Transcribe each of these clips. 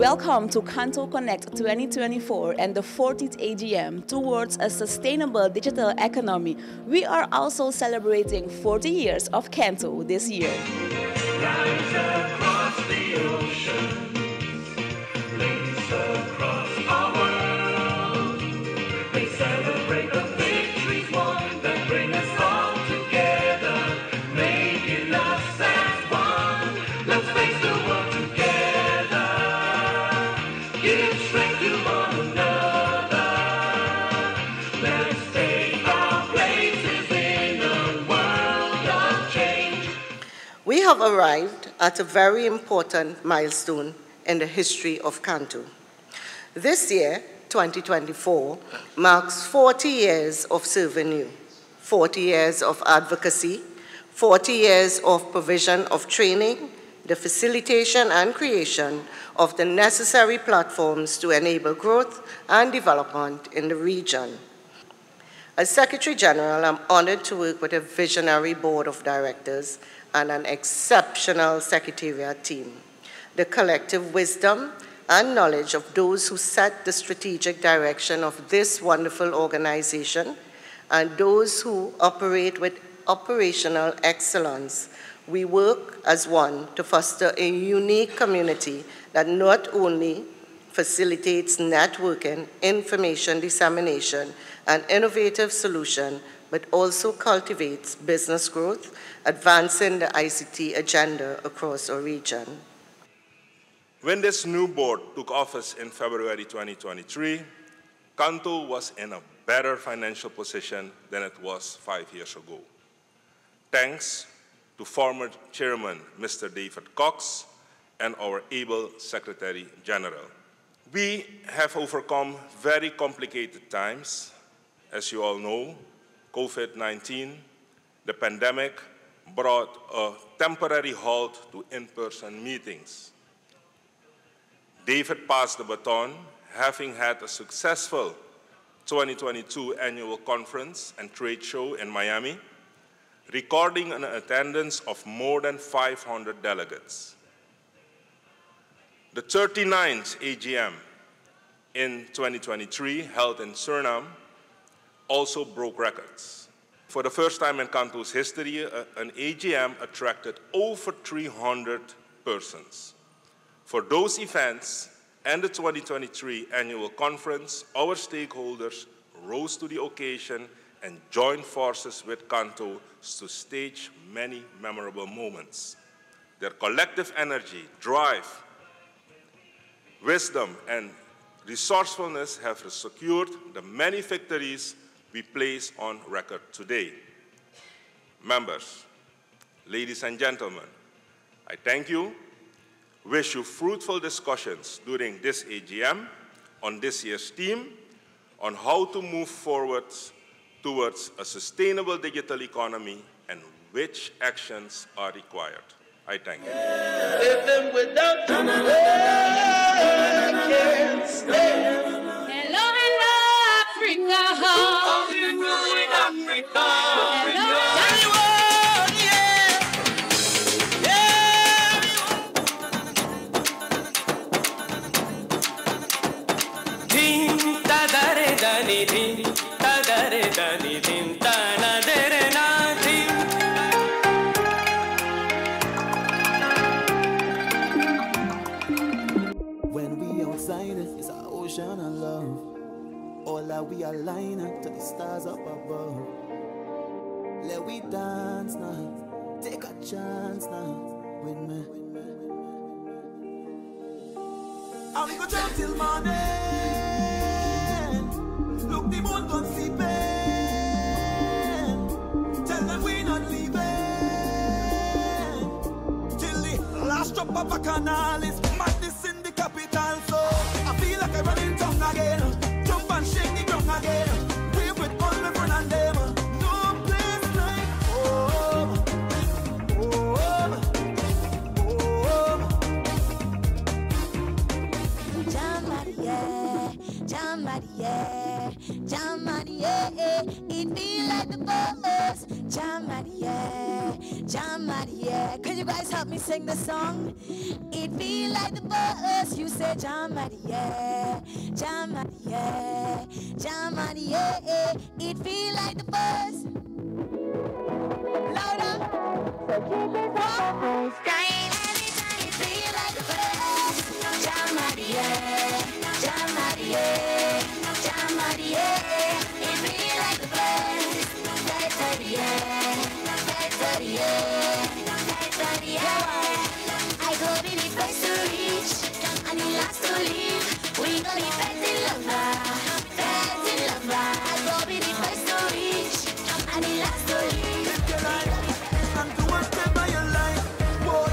Welcome to CANTO Connect 2024 and the 40th AGM towards a sustainable digital economy. We are also celebrating 40 years of CANTO this year. Rise across the ocean, links across our world. They celebrate the victories won that bring us all together, making us as one. Let's face the world together, give strength to one another. Let's take our places in a world of change. We have arrived at a very important milestone in the history of CANTO. This year, 2024, marks 40 years of serving you, 40 years of advocacy, 40 years of provision of training, the facilitation and creation of the necessary platforms to enable growth and development in the region. As Secretary General, I'm honored to work with a visionary board of directors and an exceptional secretariat team. The collective wisdom and knowledge of those who set the strategic direction of this wonderful organization and those who operate with operational excellence. We work as one to foster a unique community that not only facilitates networking, information dissemination, and innovative solution, but also cultivates business growth, advancing the ICT agenda across our region. When this new board took office in February 2023, CANTO was in a better financial position than it was 5 years ago. Thanks to former Chairman Mr. David Cox and our able Secretary General. We have overcome very complicated times. As you all know, COVID-19, the pandemic, brought a temporary halt to in-person meetings. David passed the baton, having had a successful 2022 annual conference and trade show in Miami, recording an attendance of more than 500 delegates. The 39th AGM in 2023, held in Suriname, also broke records. For the first time in CANTO's history, an AGM attracted over 300 persons. For those events and the 2023 annual conference, our stakeholders rose to the occasion and joined forces with CANTO to stage many memorable moments. Their collective energy, drive, wisdom, and resourcefulness have secured the many victories we place on record today. Members, ladies and gentlemen, I thank you, wish you fruitful discussions during this AGM on this year's theme on how to move forward towards a sustainable digital economy and which actions are required. I thank you. Living without you, I can't stay. Hello, hello, Africa. Africa. When we outside, it's an ocean of love. All that we align to the stars up above. Let we dance now, take a chance now with me. And we go down till morning. Look, the moon gone sleeping. Tell them we not leaving till the last drop of a canal is madness in the capital. So I feel like I'm running tongue again. Jump and shake the ground again. Wave with all my friends and them. No place like home. Home. Home. Jamania, it feel like the boss. Jamania, yeah. Can you guys help me sing the song? It feel like the bus. You say yeah. Yeah. Yeah. It feel like the bus. Louder. So keep it up. It feel like the bus. Yeah. It feel like the bus. I go be the first to reach and the last to leave. We gonna be fast in lover. I go be the first to reach and the last to leave. If you like, and do whatever you like. Boy,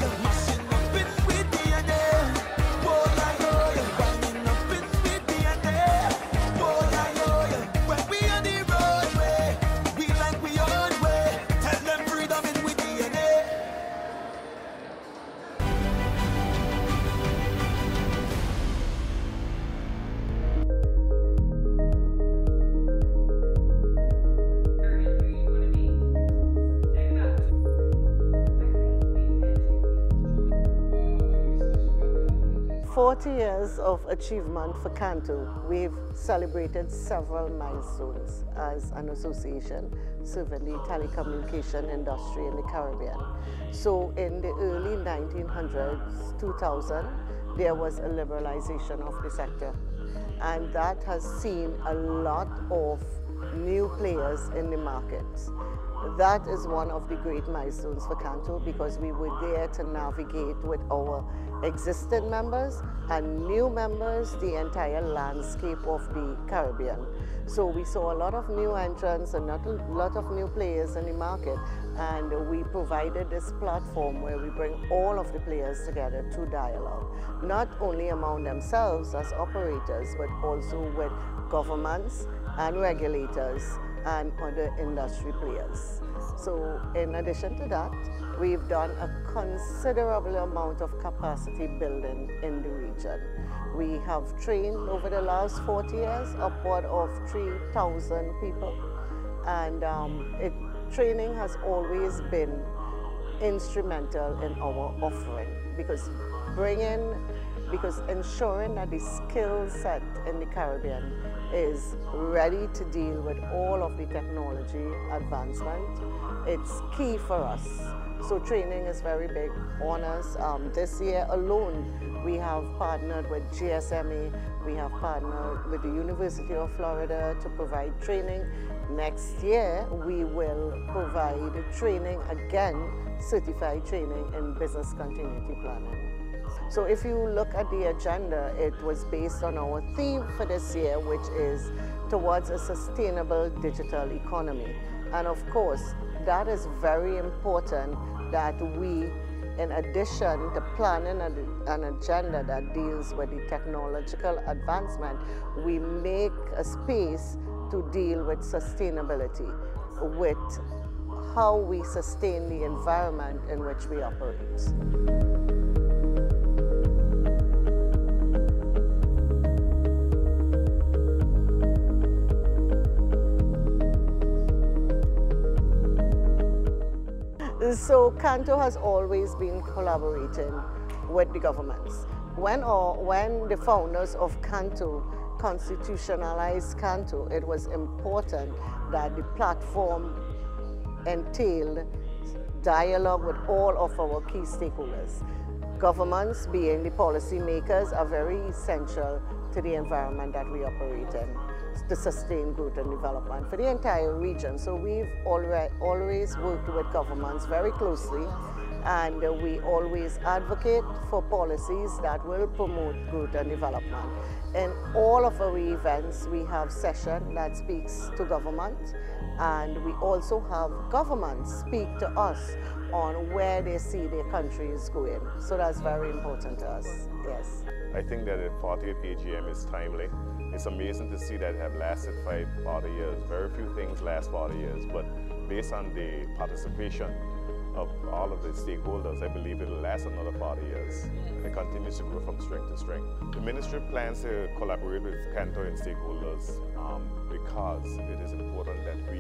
you're mashing up in with DNA. Boy, you're banging up in with DNA. Boy, when we on the roadway, we like we own way. Tell them freedom in with DNA. "40 years of achievement for CANTO." We've celebrated several milestones as an association serving the telecommunication industry in the Caribbean. So in the early 1900s, 2000, there was a liberalization of the sector. And that has seen a lot of new players in the market. That is one of the great milestones for CANTO because we were there to navigate with our existing members and new members the entire landscape of the Caribbean. So we saw a lot of new entrants and a lot of new players in the market, and we provided this platform where we bring all of the players together to dialogue, not only among themselves as operators, but also with governments and regulators and other industry players. So in addition to that, we've done a considerable amount of capacity building in the region. We have trained over the last 40 years upward of 3,000 people, and training has always been instrumental in our offering because ensuring that the skill set in the Caribbean is ready to deal with all of the technology advancement. It's key for us. So training is very big on us. This year alone, we have partnered with GSMA, we have partnered with the University of Florida to provide training. Next year, we will provide training again, certified training in business continuity planning. So if you look at the agenda, it was based on our theme for this year, which is towards a sustainable digital economy. And of course, that is very important that we, in addition to planning an agenda that deals with the technological advancement, we make a space to deal with sustainability, with how we sustain the environment in which we operate. So CANTO has always been collaborating with the governments. When the founders of CANTO constitutionalized CANTO, it was important that the platform entailed dialogue with all of our key stakeholders. Governments, being the policy makers, are very essential to the environment that we operate in, to sustain growth and development for the entire region. So we've always worked with governments very closely, and we always advocate for policies that will promote growth and development. In all of our events, we have session that speaks to government, and we also have governments speak to us on where they see their country is going. So that's very important to us, yes. I think that the 40th AGM is timely. It's amazing to see that it have lasted 40 years. Very few things last 40 years, but based on the participation of all of the stakeholders, I believe it will last another 40 years. And it continues to grow from strength to strength. The ministry plans to collaborate with CANTO and stakeholders because it is important that we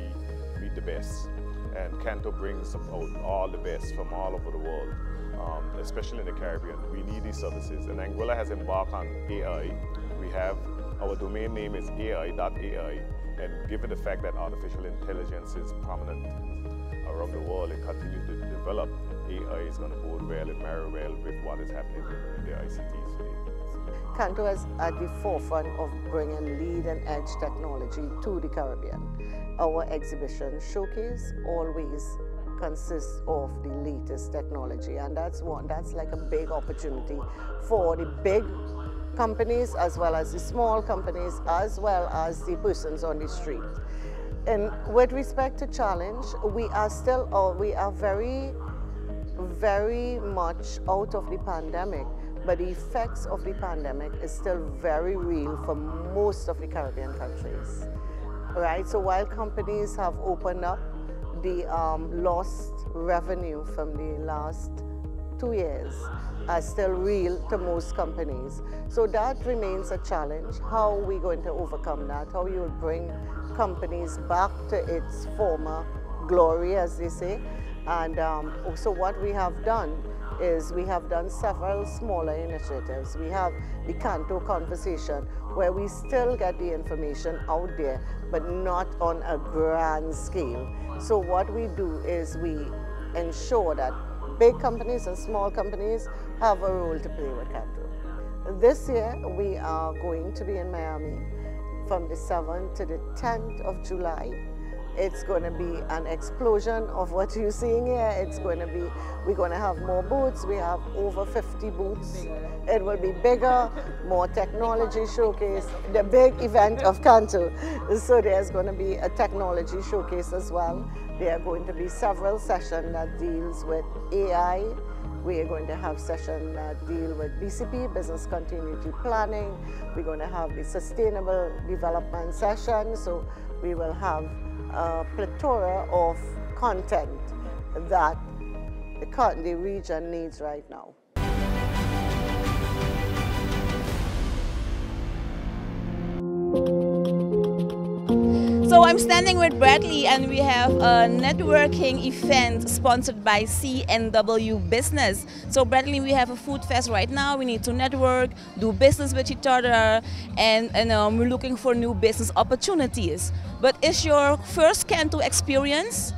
meet the best. And CANTO brings out all the best from all over the world, especially in the Caribbean. We need these services. And Anguilla has embarked on AI. We have, our domain name is AI.ai. And given the fact that artificial intelligence is prominent around the world and continues to develop, AI is going to bode well and marry well with what is happening in the ICTs today. CANTO is at the forefront of bringing lead and edge technology to the Caribbean. Our exhibition showcase always consists of the latest technology, and that's like a big opportunity for the big companies as well as the small companies as well as the persons on the street. And with respect to challenge, we are very, very much out of the pandemic, but the effects of the pandemic is still very real for most of the Caribbean countries. Right, so while companies have opened up, the lost revenue from the last 2 years are still real to most companies. So that remains a challenge. How are we going to overcome that? How you will bring companies back to its former glory, as they say. And so what we have done is we have done several smaller initiatives. We have the CANTO conversation, where we still get the information out there, but not on a grand scale. So what we do is we ensure that big companies and small companies have a role to play with CANTO. This year, we are going to be in Miami from the 7th to the 10th of July. It's going to be an explosion of what you're seeing here. It's going to be, we're going to have more booths. We have over 50 booths. It will be bigger, more technology showcase, the big event of CANTO. So there's going to be a technology showcase as well. There are going to be several sessions that deals with AI. We are going to have sessions that deal with BCP, business continuity planning. We're going to have the sustainable development session. So we will have a plethora of content that the region needs right now. So I'm standing with Bradley, and we have a networking event sponsored by CNW Business. So Bradley, we have a food fest right now. We need to network, do business with each other, and we're looking for new business opportunities. But is your first CANTO experience?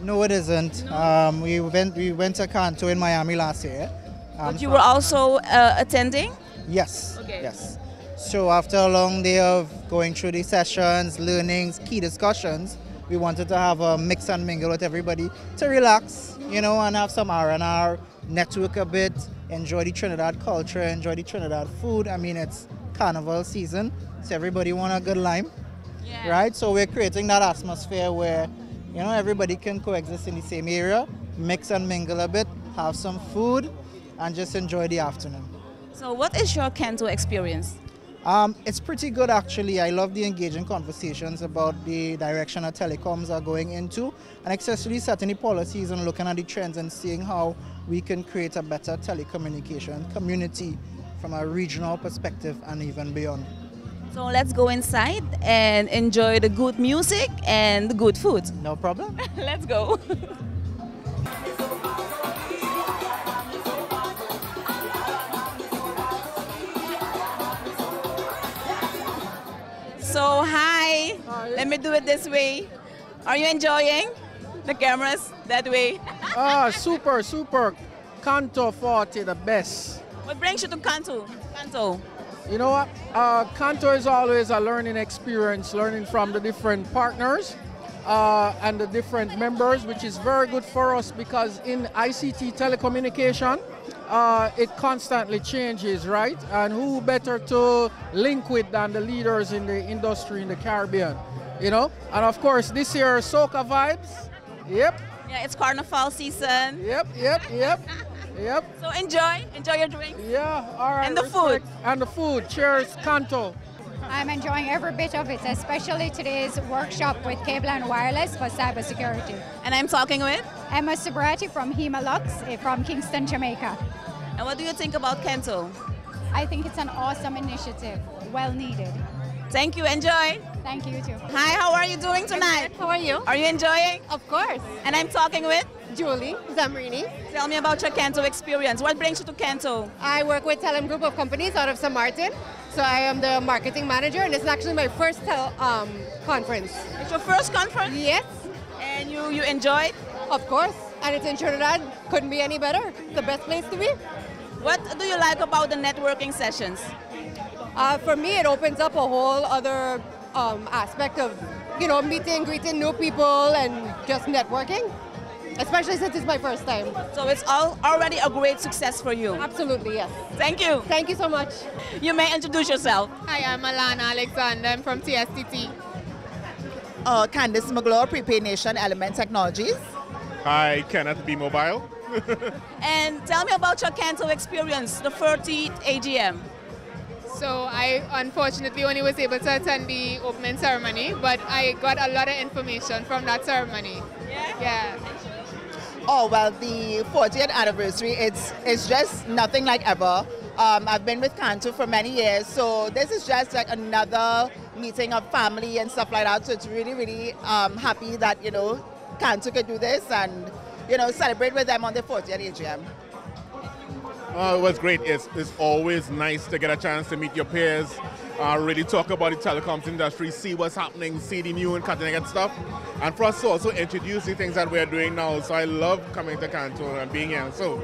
No, it isn't. No? We went to CANTO in Miami last year. But you were also attending? Yes. Okay. Yes. So after a long day of going through the sessions, learnings, key discussions, we wanted to have a mix and mingle with everybody to relax, you know, and have some R&R, network a bit, enjoy the Trinidad culture, enjoy the Trinidad food. I mean, it's carnival season, so everybody want a good lime, right? So we're creating that atmosphere where, you know, everybody can coexist in the same area, mix and mingle a bit, have some food, and just enjoy the afternoon. So what is your CANTO experience? It's pretty good, actually. I love the engaging conversations about the direction that telecoms are going into, and especially setting the policies and looking at the trends and seeing how we can create a better telecommunication community from a regional perspective and even beyond. So let's go inside and enjoy the good music and the good food. No problem. Let's go. So hi, let me do it this way. Are you enjoying the cameras that way? Super, super. CANTO 40, the best. What brings you to CANTO? You know what? CANTO is always a learning experience, learning from the different partners and the different members, which is very good for us because in ICT telecommunication, it constantly changes, right? And who better to link with than the leaders in the industry in the Caribbean, you know? And of course, this year, soca vibes. Yep. Yeah, it's carnival season. Yep. So enjoy your drink. Yeah, all right. And the food. And the food. Cheers, CANTO. I'm enjoying every bit of it, especially today's workshop with Cable and Wireless for cybersecurity. And I'm talking with? Emma Sobrati from Himalux from Kingston, Jamaica. And what do you think about CANTO? I think it's an awesome initiative, well needed. Thank you, enjoy. Thank you, too. Hi, how are you doing tonight? How are you? Are you enjoying? Of course. And I'm talking with? Julie Zamrini. Tell me about your CANTO experience. What brings you to CANTO? I work with Telem Group of Companies out of St. Martin. So I am the marketing manager, and it's actually my first conference. It's your first conference? Yes. And you enjoyed? Of course. And it's in Trinidad. Couldn't be any better. It's the best place to be. What do you like about the networking sessions? For me, it opens up a whole other aspect of, meeting, greeting new people, and just networking. Especially since it's my first time. So it's already a great success for you? Absolutely, yes. Thank you. Thank you so much. You may introduce yourself. Hi, I'm Alana Alexander. I'm from TSTT. Candice McGlure, Prepaid Nation Element Technologies. Hi, Kenneth B. Mobile. And tell me about your CANTO experience, the 30th AGM. So I unfortunately only was able to attend the opening ceremony, but I got a lot of information from that ceremony. Yeah. Oh, well, the 40th anniversary, it's just nothing like ever. I've been with CANTO for many years, so this is just like another meeting of family and stuff like that. So it's really, really happy that, CANTO could do this and, celebrate with them on the 40th AGM. Oh, it was great. It's always nice to get a chance to meet your peers, really talk about the telecoms industry, see what's happening, see the new and cutting-edge stuff, and for us to also introduce the things that we're doing now. So I love coming to CANTO and being here. So.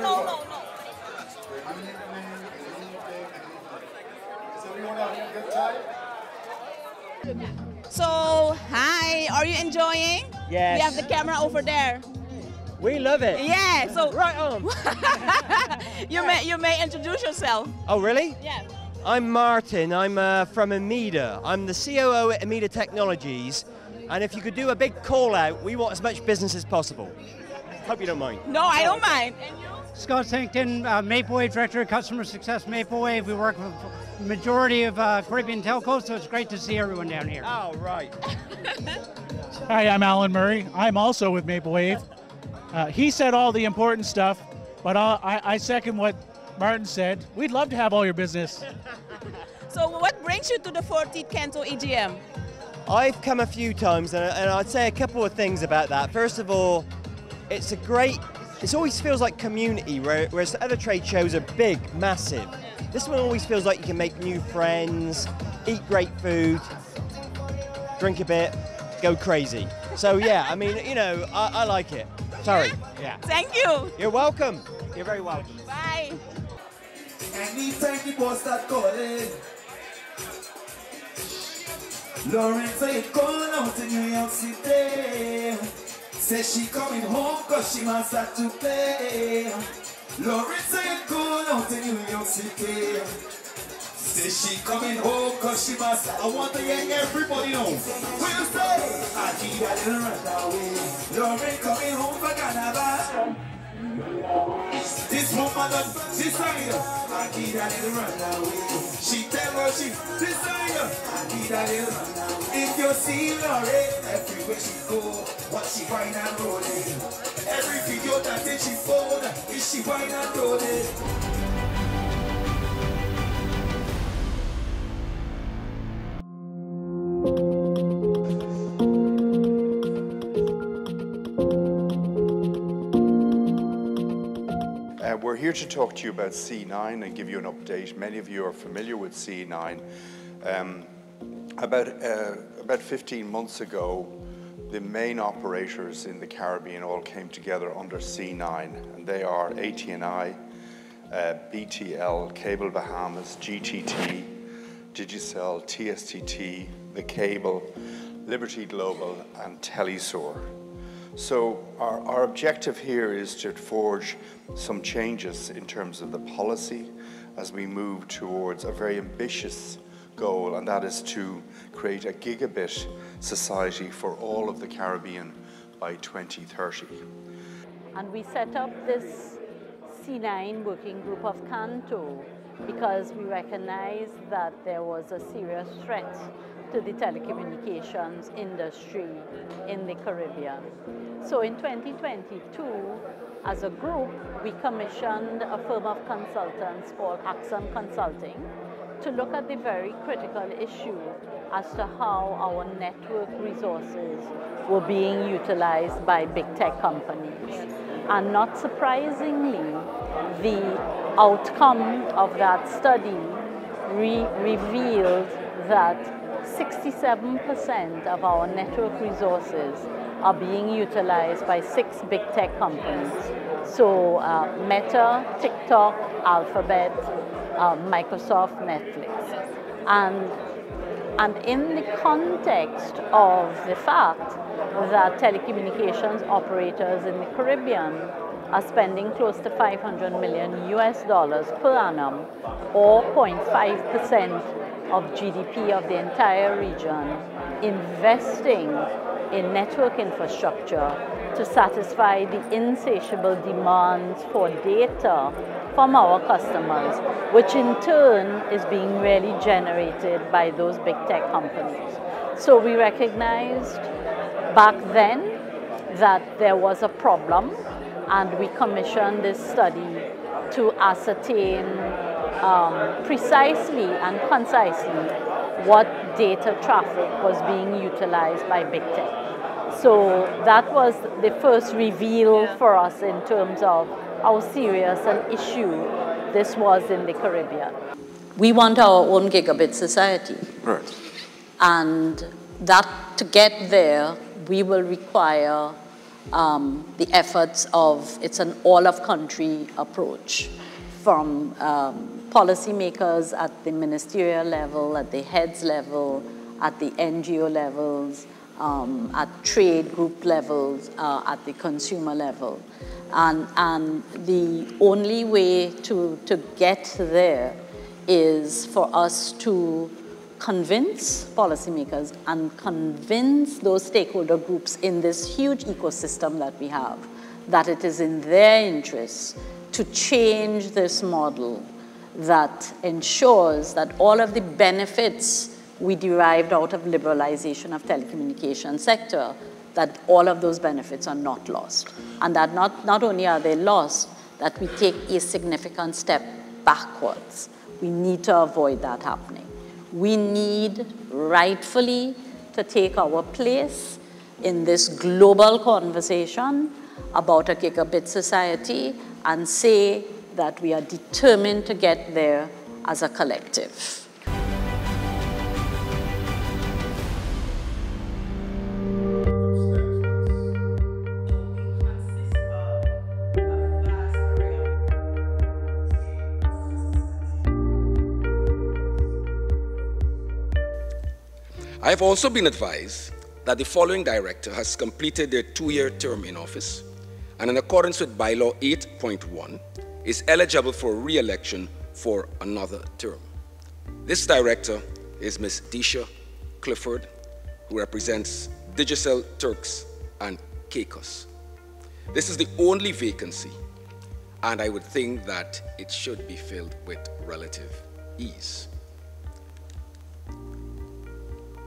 No. So, hi, are you enjoying? Yes. We have the camera over there. We love it. Yeah, so right on. you may introduce yourself. Oh, really? Yeah. I'm Martin. I'm from Amida. I'm the COO at Amida Technologies. And if you could do a big call out, we want as much business as possible. Hope you don't mind. No, I don't mind. And you? Scott Sankton, Maplewave Director of Customer Success, Maplewave. We work with the majority of Caribbean telcos, so it's great to see everyone down here. Oh, right. Hi, I'm Alan Murray. I'm also with Maplewave. He said all the important stuff, but I second what Martin said. We'd love to have all your business. So what brings you to the 40th CANTO AGM? I've come a few times, and I'd say a couple of things about that. First of all, it always feels like community, whereas the other trade shows are big, massive. This one always feels like you can make new friends, eat great food, drink a bit, go crazy. So yeah, I mean, I like it. Sorry. Yeah. Thank you. You're welcome. You're very welcome. Bye. Anytime the boss start calling, Lawrence ain't going out in New York City. Says she coming home cause she must start to play. Lawrence ain't going out in New York City. Says she coming home cause she must. I want to get everybody know. What you say? I need a little runaway. Lawrence coming home for Carnival. This woman done decide. I need a little runaway. She tell her she decide. I need a little runaway. If you see Lawrence everywhere she go, what she whine and rolling. Every video that she fold, is she whine and rolling. We're here to talk to you about C9 and give you an update. Many of you are familiar with C9. About 15 months ago, the main operators in the Caribbean all came together under C9, and they are AT&I, BTL, Cable Bahamas, GTT, Digicel, TSTT, The Cable, Liberty Global, and Telesur. So our objective here is to forge some changes in terms of the policy as we move towards a very ambitious goal, and that is to create a gigabit society for all of the Caribbean by 2030. And we set up this C9 working group of CANTO because we recognized that there was a serious threat to the telecommunications industry in the Caribbean. So in 2022, as a group, we commissioned a firm of consultants called Axon Consulting to look at the very critical issue as to how our network resources were being utilized by big tech companies. And not surprisingly, the outcome of that study revealed that 67% of our network resources are being utilized by 6 big tech companies. So Meta, TikTok, Alphabet, Microsoft, Netflix. And in the context of the fact that telecommunications operators in the Caribbean are spending close to $500 million per annum, or 0.5% of GDP of the entire region, investing in network infrastructure to satisfy the insatiable demands for data from our customers, which in turn is being really generated by those big tech companies. So we recognized back then that there was a problem, and we commissioned this study to ascertain precisely and concisely what data traffic was being utilized by big tech. So that was the first reveal for us in terms of how serious an issue this was in the Caribbean. We want our own gigabit society. Right. And that, to get there, we will require the efforts of, it's an all-of-country approach, from policymakers at the ministerial level, at the heads level, at the NGO levels, at trade group levels, at the consumer level. And the only way to get there is for us to convince policymakers and convince those stakeholder groups in this huge ecosystem that we have that it is in their interests to change this model that ensures that all of the benefits we derived out of liberalization of telecommunications sector, that all of those benefits are not lost. And that not only are they lost, that we take a significant step backwards. We need to avoid that happening. We need rightfully to take our place in this global conversation about a gigabit society and say that we are determined to get there as a collective. I have also been advised that the following director has completed their 2-year term in office and in accordance with Bylaw 8.1 is eligible for re-election for another term. This director is Ms. Disha Clifford, who represents Digicel Turks and Caicos. This is the only vacancy, and I would think that it should be filled with relative ease.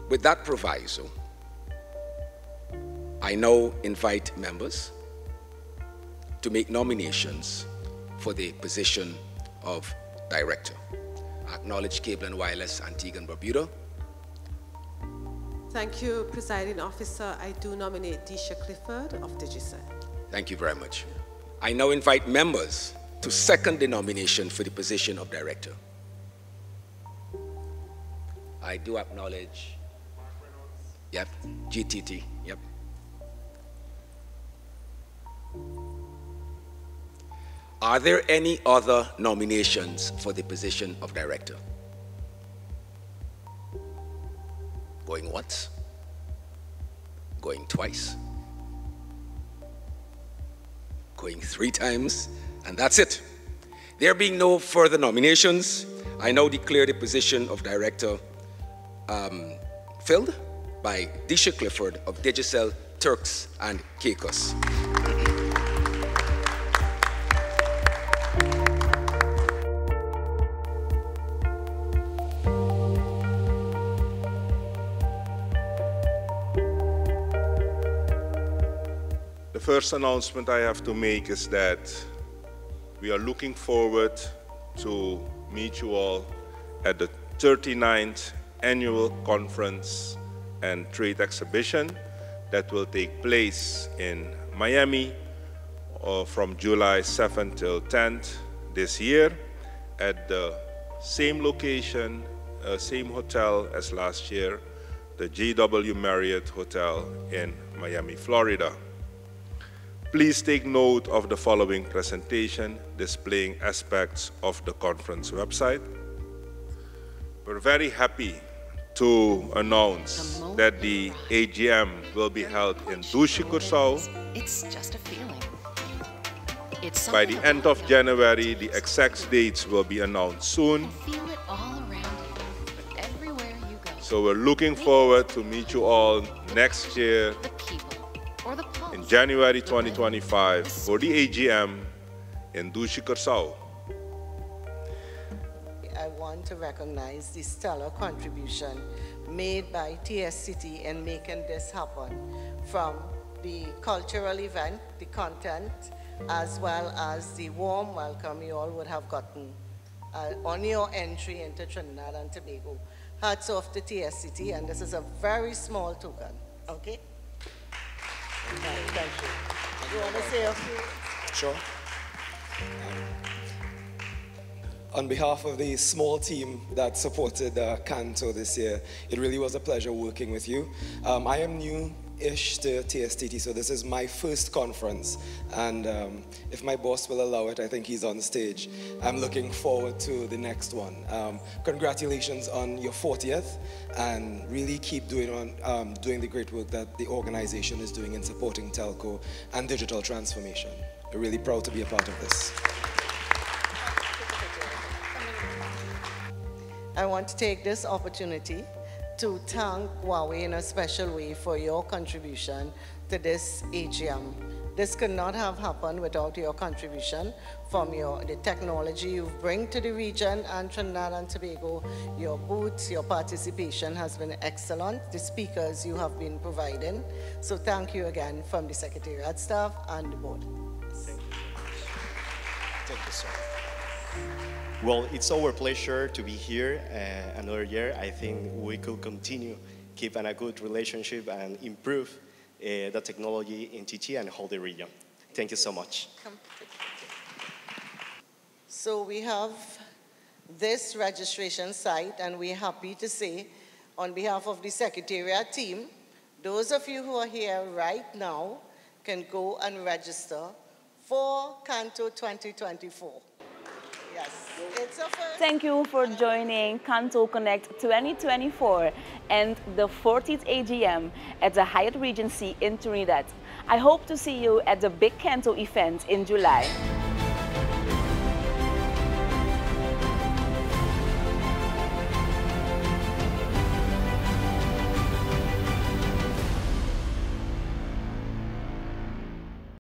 With that proviso, I now invite members to make nominations for the position of director. I acknowledge Cable and Wireless Antigua and Barbuda. Thank you, Presiding Officer. I do nominate Disha Clifford of Digicel. Thank you very much. I now invite members to second the nomination for the position of director. I do acknowledge, yep, GTT, yep. Are there any other nominations for the position of director? Going once? Going twice? Going 3 times? And that's it. There being no further nominations, I now declare the position of director filled by Disha Clifford of Digicel Turks and Caicos. first announcement I have to make is that we are looking forward to meet you all at the 39th Annual Conference and Trade Exhibition that will take place in Miami from July 7th till 10th this year at the same location, same hotel as last year, the JW Marriott Hotel in Miami, Florida. Please take note of the following presentation displaying aspects of the conference website. We're very happy to announce that the AGM will be held in Dushi, Curaçao. It's just a feeling. By the end of January, the exact dates will be announced soon. Feel it all around you, everywhere you go. So we're looking forward to meet you all next year in January 2025 for the AGM in Dushi, Curaçao. I want to recognize the stellar contribution made by TSCT in making this happen, from the cultural event, the content, as well as the warm welcome you all would have gotten on your entry into Trinidad and Tobago. Hats off to TSCT, and this is a very small token, okay? Thank you. You want to say a few? Sure. On behalf of the small team that supported CANTO this year, it really was a pleasure working with you. I am new-ish to TSTT, so this is my first conference. And if my boss will allow it, I think he's on stage. I'm looking forward to the next one. Congratulations on your 40th, and really keep doing the great work that the organization is doing in supporting telco and digital transformation. We're really proud to be a part of this. I want to take this opportunity to thank Huawei in a special way for your contribution to this AGM. This could not have happened without your contribution from the technology you bring to the region and Trinidad and Tobago. Your booths, your participation has been excellent. The speakers you have been providing. So thank you again from the Secretariat staff and the board. Thank you, sir. Well, it's our pleasure to be here another year. I think we could continue keeping a good relationship and improve the technology in TT and whole the region. Thank you so much. So we have this registration site, and we're happy to say, on behalf of the Secretariat team, those of you who are here right now can go and register for CANTO 2024. Yes, it's a first. Thank you for joining CANTO Connect 2024 and the 40th AGM at the Hyatt Regency in Trinidad. I hope to see you at the big CANTO event in July.